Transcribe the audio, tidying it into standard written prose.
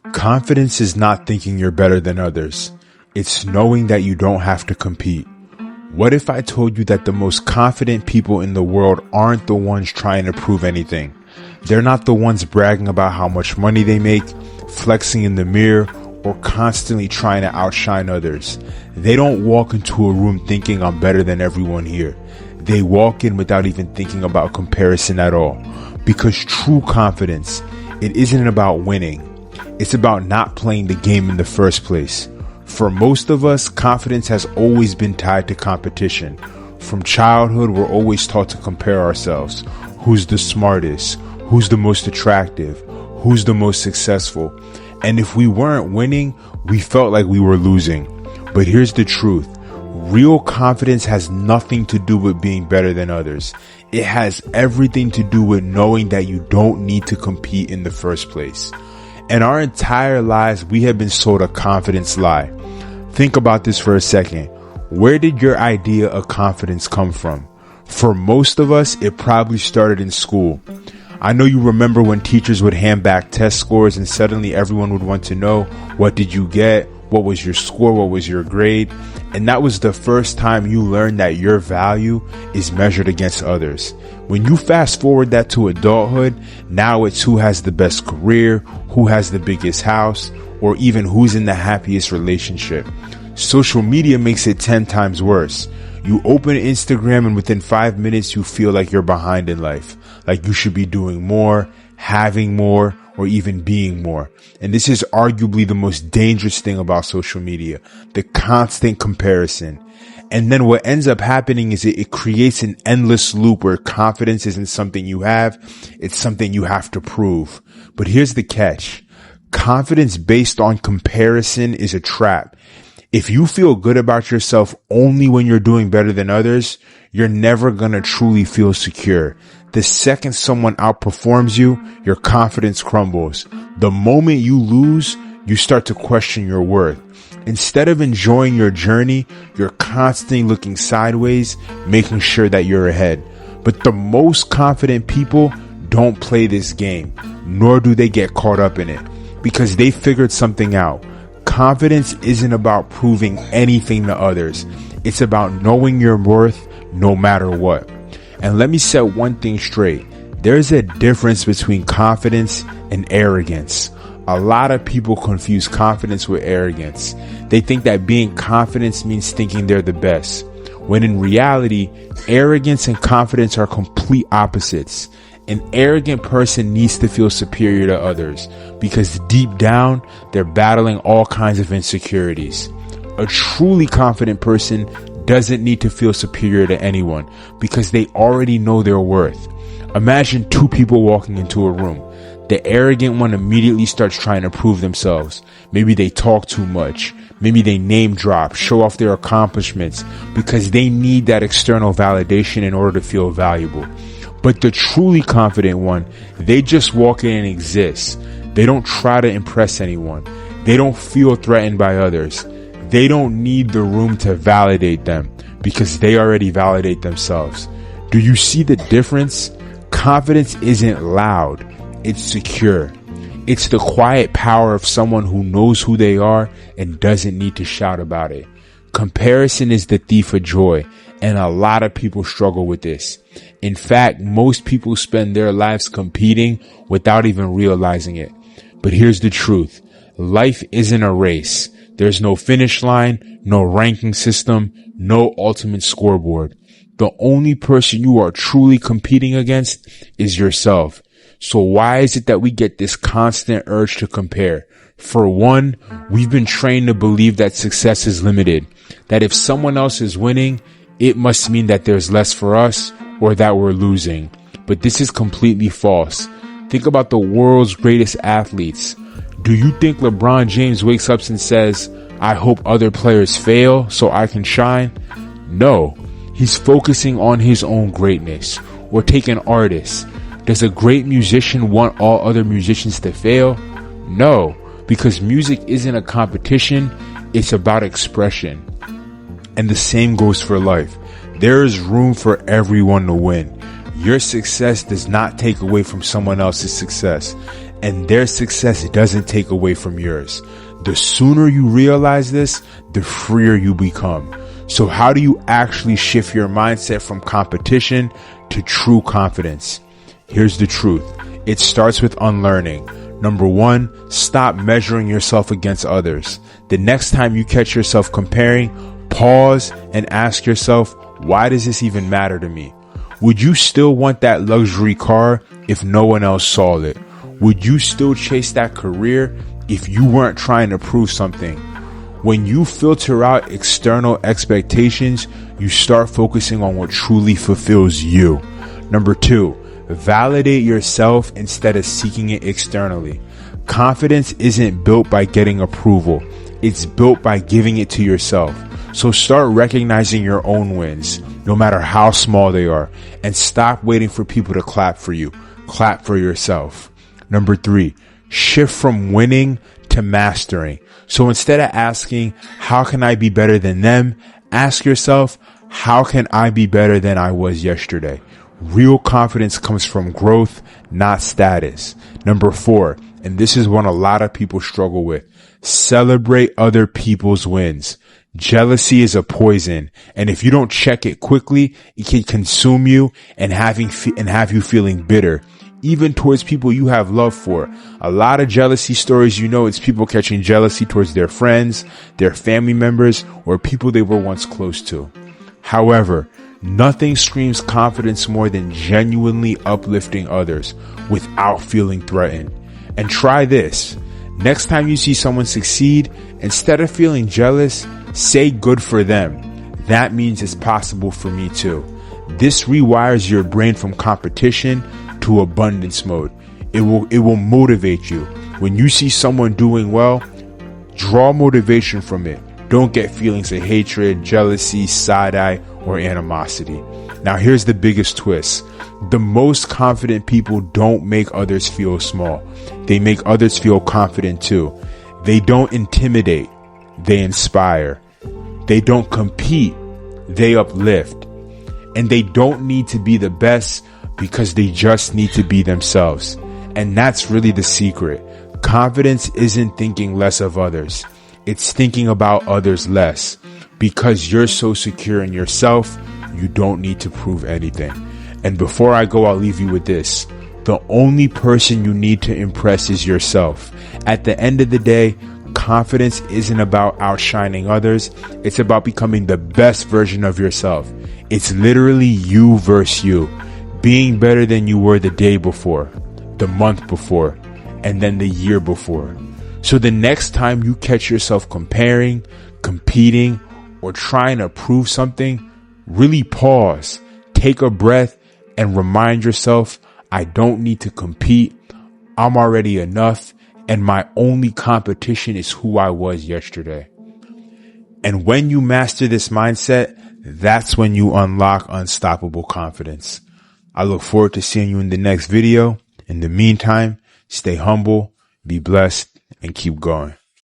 Confidence is not thinking you're better than others. It's knowing that you don't have to compete. What if I told you that the most confident people in the world aren't the ones trying to prove anything? They're not the ones bragging about how much money they make, flexing in the mirror, or constantly trying to outshine others. They don't walk into a room thinking I'm better than everyone here. They walk in without even thinking about comparison at all. Because true confidence, it isn't about winning. It's about not playing the game in the first place. For most of us, confidence has always been tied to competition. From childhood, we're always taught to compare ourselves. Who's the smartest? Who's the most attractive? Who's the most successful? And if we weren't winning, we felt like we were losing. But here's the truth. Real confidence has nothing to do with being better than others. It has everything to do with knowing that you don't need to compete in the first place. In our entire lives, we have been sold a confidence lie. Think about this for a second. Where did your idea of confidence come from? For most of us, it probably started in school. I know you remember when teachers would hand back test scores and suddenly everyone would want to know, what did you get? What was your score? What was your grade? And that was the first time you learned that your value is measured against others. When you fast forward that to adulthood, now it's who has the best career, who has the biggest house, or even who's in the happiest relationship. Social media makes it 10 times worse. You open Instagram and within 5 minutes you feel like you're behind in life, like you should be doing more, having more, or even being more. And this is arguably the most dangerous thing about social media, the constant comparison. And then what ends up happening is it creates an endless loop where confidence isn't something you have, it's something you have to prove. But here's the catch. Confidence based on comparison is a trap. If you feel good about yourself only when you're doing better than others, you're never gonna truly feel secure. The second someone outperforms you, your confidence crumbles. The moment you lose, you start to question your worth. Instead of enjoying your journey, you're constantly looking sideways, making sure that you're ahead. But the most confident people don't play this game, nor do they get caught up in it, because they figured something out. Confidence isn't about proving anything to others. It's about knowing your worth no matter what. And let me set one thing straight. There's a difference between confidence and arrogance. A lot of people confuse confidence with arrogance. They think that being confident means thinking they're the best, when in reality, arrogance and confidence are complete opposites. An arrogant person needs to feel superior to others because deep down, they're battling all kinds of insecurities. A truly confident person doesn't need to feel superior to anyone because they already know their worth. Imagine two people walking into a room. The arrogant one immediately starts trying to prove themselves. Maybe they talk too much. Maybe they name drop, show off their accomplishments because they need that external validation in order to feel valuable. But the truly confident one, they just walk in and exist. They don't try to impress anyone. They don't feel threatened by others. They don't need the room to validate them because they already validate themselves. Do you see the difference? Confidence isn't loud. It's secure. It's the quiet power of someone who knows who they are and doesn't need to shout about it. Comparison is the thief of joy, and a lot of people struggle with this. In fact, most people spend their lives competing without even realizing it. But here's the truth. Life isn't a race. There's no finish line, no ranking system, no ultimate scoreboard. The only person you are truly competing against is yourself. So why is it that we get this constant urge to compare? For one, we've been trained to believe that success is limited, that if someone else is winning, it must mean that there's less for us or that we're losing. But this is completely false. Think about the world's greatest athletes. Do you think LeBron James wakes up and says, I hope other players fail so I can shine? No, he's focusing on his own greatness. Or take an artist. Does a great musician want all other musicians to fail? No, because music isn't a competition, it's about expression. And the same goes for life. There is room for everyone to win. Your success does not take away from someone else's success. and their success doesn't take away from yours. The sooner you realize this, the freer you become. So how do you actually shift your mindset from competition to true confidence? Here's the truth. It starts with unlearning. Number one, stop measuring yourself against others. The next time you catch yourself comparing, pause and ask yourself, why does this even matter to me? Would you still want that luxury car if no one else saw it? Would you still chase that career if you weren't trying to prove something? When you filter out external expectations, you start focusing on what truly fulfills you. Number two, validate yourself instead of seeking it externally. Confidence isn't built by getting approval. It's built by giving it to yourself. So start recognizing your own wins, no matter how small they are, and stop waiting for people to clap for you. Clap for yourself. Number three, shift from winning to mastering. So instead of asking, how can I be better than them? Ask yourself, how can I be better than I was yesterday? Real confidence comes from growth, not status. Number four, and this is one a lot of people struggle with, celebrate other people's wins. Jealousy is a poison, and if you don't check it quickly, it can consume you and have you feeling bitter, even towards people you have love for. A lot of jealousy stories, it's people catching jealousy towards their friends, their family members, or people they were once close to. However, nothing screams confidence more than genuinely uplifting others without feeling threatened. And try this. Next time you see someone succeed, instead of feeling jealous, say good for them. That means it's possible for me too. This rewires your brain from competition to abundance mode. It will motivate you. When you see someone doing well, draw motivation from it. Don't get feelings of hatred, jealousy, side-eye, or animosity. Now here's the biggest twist. The most confident people don't make others feel small. They make others feel confident too. They don't intimidate. They inspire. They don't compete. They uplift. And they don't need to be the best because they just need to be themselves. And that's really the secret. Confidence isn't thinking less of others. It's thinking about others less. Because you're so secure in yourself, you don't need to prove anything. And before I go, I'll leave you with this. The only person you need to impress is yourself. At the end of the day, confidence isn't about outshining others. It's about becoming the best version of yourself. It's literally you versus you. Being better than you were the day before, the month before, and then the year before. So the next time you catch yourself comparing, competing, or trying to prove something, really pause, take a breath, and remind yourself, I don't need to compete. I'm already enough, and my only competition is who I was yesterday. And when you master this mindset, that's when you unlock unstoppable confidence. I look forward to seeing you in the next video. In the meantime, stay humble, be blessed, and keep going.